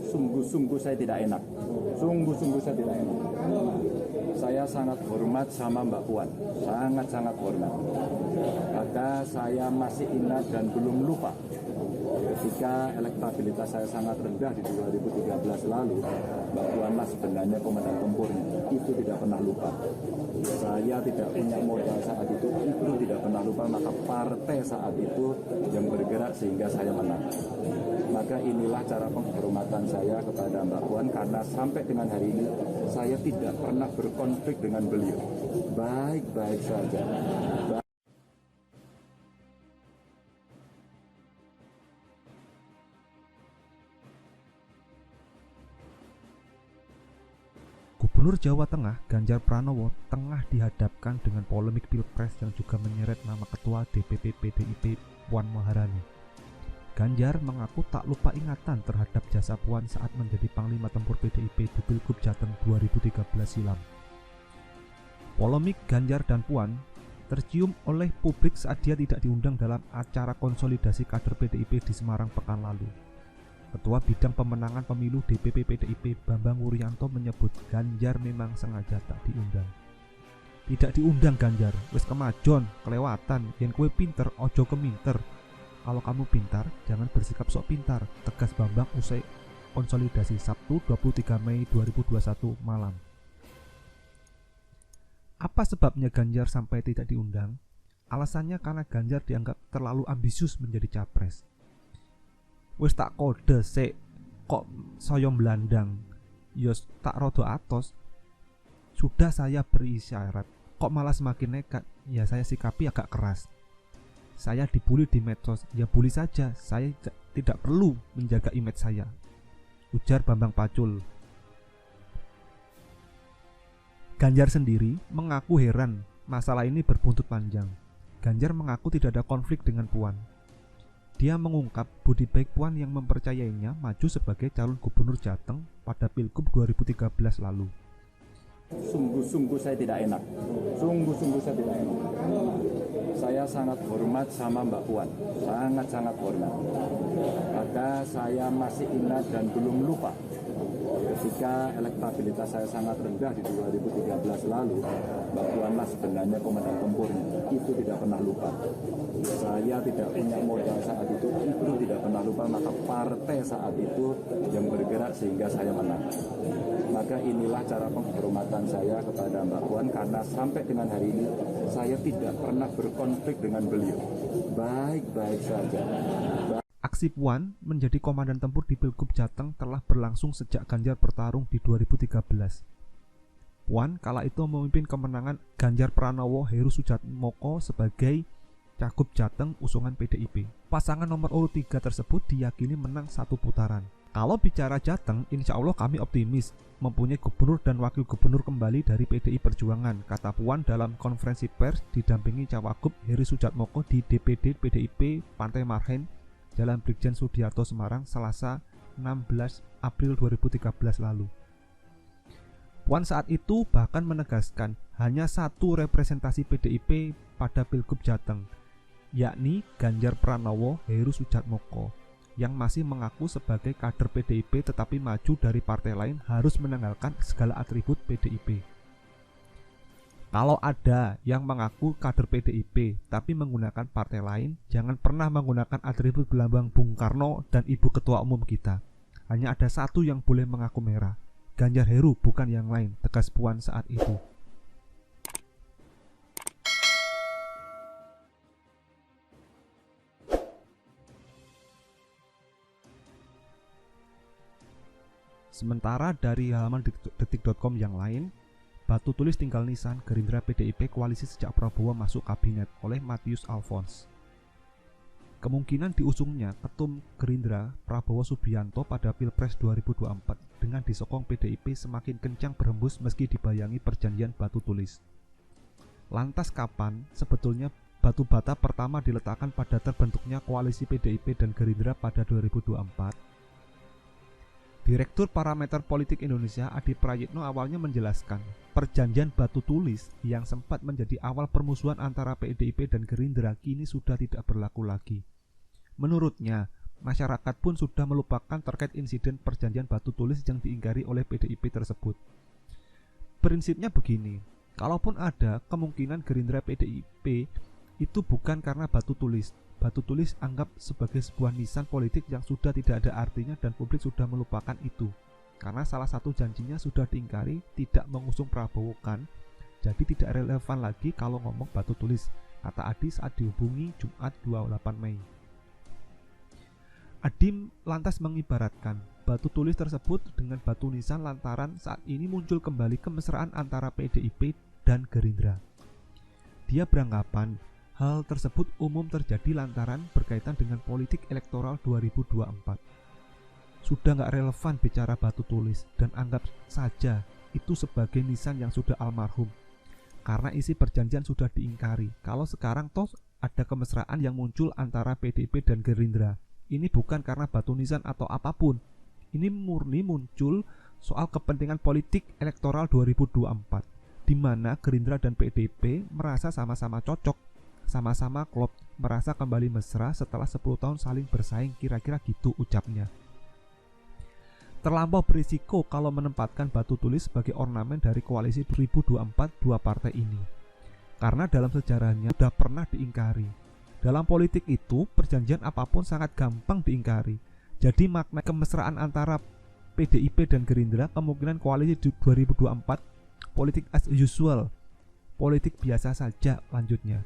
Sungguh-sungguh saya tidak enak. Sungguh-sungguh saya tidak enak. Saya sangat hormat sama Mbak Puan, sangat-sangat hormat. Maka saya masih ingat dan belum lupa ketika elektabilitas saya sangat rendah di 2013 lalu, Mbak Puanlah sebenarnya komandan tempurnya. Itu tidak pernah lupa. Saya tidak punya modal saat itu tidak pernah lupa. Maka partai saat itu yang bergerak sehingga saya menang. Maka inilah cara penghormatan saya kepada Mbak Puan, karena sampai dengan hari ini saya tidak pernah berkonflik dengan beliau. Baik-baik saja. Gubernur Jawa Tengah Ganjar Pranowo tengah dihadapkan dengan polemik Pilpres yang juga menyeret nama Ketua DPP PDIP Puan Maharani. Ganjar mengaku tak lupa ingatan terhadap jasa Puan saat menjadi Panglima Tempur PDIP di Pilgub Jateng 2013 silam. Polemik Ganjar dan Puan tercium oleh publik saat dia tidak diundang dalam acara konsolidasi kader PDIP di Semarang pekan lalu. Ketua Bidang Pemenangan Pemilu DPP PDIP Bambang Wuryanto menyebut Ganjar memang sengaja tak diundang. Tidak diundang Ganjar, wis kemajon, kelewatan, yen kue pinter, ojo keminter. Kalau kamu pintar, jangan bersikap sok pintar, tegas Bambang usai konsolidasi Sabtu 23 Mei 2021 malam. Apa sebabnya Ganjar sampai tidak diundang? Alasannya karena Ganjar dianggap terlalu ambisius menjadi capres. Wis tak kode sik kok soyong belandang, yos tak rodo atos. Sudah saya beri isyarat, kok malah semakin nekat. Ya saya sikapi agak keras. Saya dibully di medsos, ya bully saja, saya tidak perlu menjaga image saya, ujar Bambang Pacul. Ganjar sendiri mengaku heran masalah ini berbuntut panjang. Ganjar mengaku tidak ada konflik dengan Puan. Dia mengungkap budi baik Puan yang mempercayainya maju sebagai calon gubernur Jateng pada Pilgub 2013 lalu. Sungguh-sungguh saya tidak enak. Sungguh-sungguh saya tidak enak. Saya sangat hormat sama Mbak Puan, sangat-sangat hormat. Maka saya masih ingat dan belum lupa ketika elektabilitas saya sangat rendah di 2013 lalu, Mbak Puanlah sebenarnya komandan tempurnya. Itu tidak pernah lupa. Saya tidak punya modal saat itu tidak pernah lupa. Maka partai saat itu yang bergerak sehingga saya menang. Maka inilah cara penghormatan saya kepada Mbak Puan, karena sampai dengan hari ini saya tidak pernah berkonflik dengan beliau. Baik-baik saja. Aksi Puan menjadi komandan tempur di Pilgub Jateng telah berlangsung sejak Ganjar bertarung di 2013. Puan kala itu memimpin kemenangan Ganjar Pranowo Heru Sudatmoko sebagai Cagup Jateng usungan PDIP. Pasangan nomor urut 3 tersebut diyakini menang satu putaran. Kalau bicara Jateng, insya Allah kami optimis mempunyai gubernur dan wakil gubernur kembali dari PDI Perjuangan, kata Puan dalam konferensi pers didampingi Cawagup Heru Sudatmoko di DPD PDIP Pantai Marhen, Jalan Brigjen Sudiarto Semarang, Selasa 16 April 2013 lalu. Puan saat itu bahkan menegaskan hanya satu representasi PDIP pada Pilgub Jateng, yakni Ganjar Pranowo Heru Sudatmoko, yang masih mengaku sebagai kader PDIP tetapi maju dari partai lain harus menanggalkan segala atribut PDIP. Kalau ada yang mengaku kader PDIP tapi menggunakan partai lain, jangan pernah menggunakan atribut lambang Bung Karno dan Ibu Ketua Umum kita. Hanya ada satu yang boleh mengaku merah, Ganjar Heru, bukan yang lain, tegas Puan saat itu. Sementara dari halaman detik.com yang lain, batu tulis tinggal nisan Gerindra PDIP koalisi sejak Prabowo masuk kabinet oleh Matius Alphonse. Kemungkinan diusungnya Ketum Gerindra Prabowo Subianto pada Pilpres 2024 dengan disokong PDIP semakin kencang berhembus meski dibayangi perjanjian batu tulis. Lantas kapan sebetulnya batu bata pertama diletakkan pada terbentuknya koalisi PDIP dan Gerindra pada 2024? Direktur Parameter Politik Indonesia Adi Prayitno awalnya menjelaskan, perjanjian batu tulis yang sempat menjadi awal permusuhan antara PDIP dan Gerindra kini sudah tidak berlaku lagi. Menurutnya, masyarakat pun sudah melupakan terkait insiden perjanjian batu tulis yang diingkari oleh PDIP tersebut. Prinsipnya begini, kalaupun ada kemungkinan Gerindra PDIP itu bukan karena batu tulis. Batu tulis anggap sebagai sebuah nisan politik yang sudah tidak ada artinya dan publik sudah melupakan itu. Karena salah satu janjinya sudah diingkari, tidak mengusung Prabowo kan, jadi tidak relevan lagi kalau ngomong batu tulis, kata Adi saat dihubungi Jumat 28 Mei. Adi lantas mengibaratkan batu tulis tersebut dengan batu nisan lantaran saat ini muncul kembali kemesraan antara PDIP dan Gerindra. Dia beranggapan hal tersebut umum terjadi lantaran berkaitan dengan politik elektoral 2024. Sudah nggak relevan bicara batu tulis dan anggap saja itu sebagai nisan yang sudah almarhum. Karena isi perjanjian sudah diingkari. Kalau sekarang toh ada kemesraan yang muncul antara PDIP dan Gerindra. Ini bukan karena batu nisan atau apapun. Ini murni muncul soal kepentingan politik elektoral 2024, di mana Gerindra dan PDIP merasa sama-sama cocok, sama-sama klop, merasa kembali mesra setelah 10 tahun saling bersaing, kira-kira gitu ucapnya. Terlampau berisiko kalau menempatkan batu tulis sebagai ornamen dari koalisi 2024 dua partai ini. Karena dalam sejarahnya sudah pernah diingkari. Dalam politik itu, perjanjian apapun sangat gampang diingkari. Jadi makna kemesraan antara PDIP dan Gerindra kemungkinan koalisi 2024 politik as usual, politik biasa saja lanjutnya.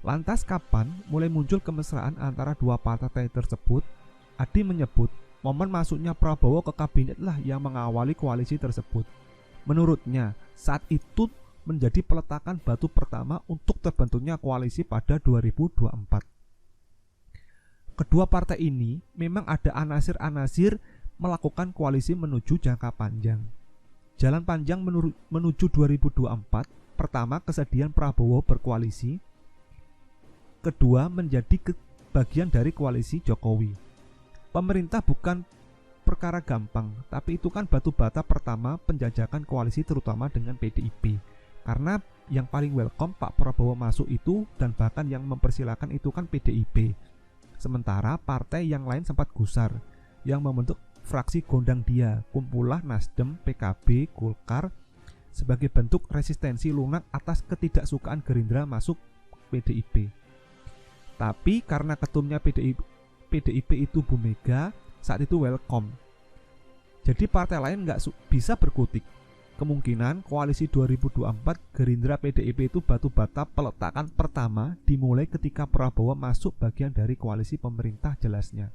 Lantas kapan mulai muncul kemesraan antara dua partai tersebut? Adi menyebut momen masuknya Prabowo ke kabinet lah yang mengawali koalisi tersebut. Menurutnya, saat itu menjadi peletakan batu pertama untuk terbentuknya koalisi pada 2024. Kedua partai ini memang ada anasir-anasir melakukan koalisi menuju jangka panjang. Jalan panjang menuju 2024, pertama kesediaan Prabowo berkoalisi, kedua menjadi bagian dari koalisi Jokowi. Pemerintah bukan perkara gampang, tapi itu kan batu bata pertama penjajakan koalisi terutama dengan PDIP. Karena yang paling welcome Pak Prabowo masuk itu dan bahkan yang mempersilahkan itu kan PDIP. Sementara partai yang lain sempat gusar, yang membentuk fraksi gondang dia, kumpulah Nasdem, PKB, Golkar sebagai bentuk resistensi lunak atas ketidaksukaan Gerindra masuk PDIP. Tapi karena ketumnya PDIP itu Bu Mega, saat itu welcome. Jadi partai lain nggak bisa berkutik. Kemungkinan koalisi 2024 Gerindra PDIP itu batu bata peletakan pertama dimulai ketika Prabowo masuk bagian dari koalisi pemerintah jelasnya.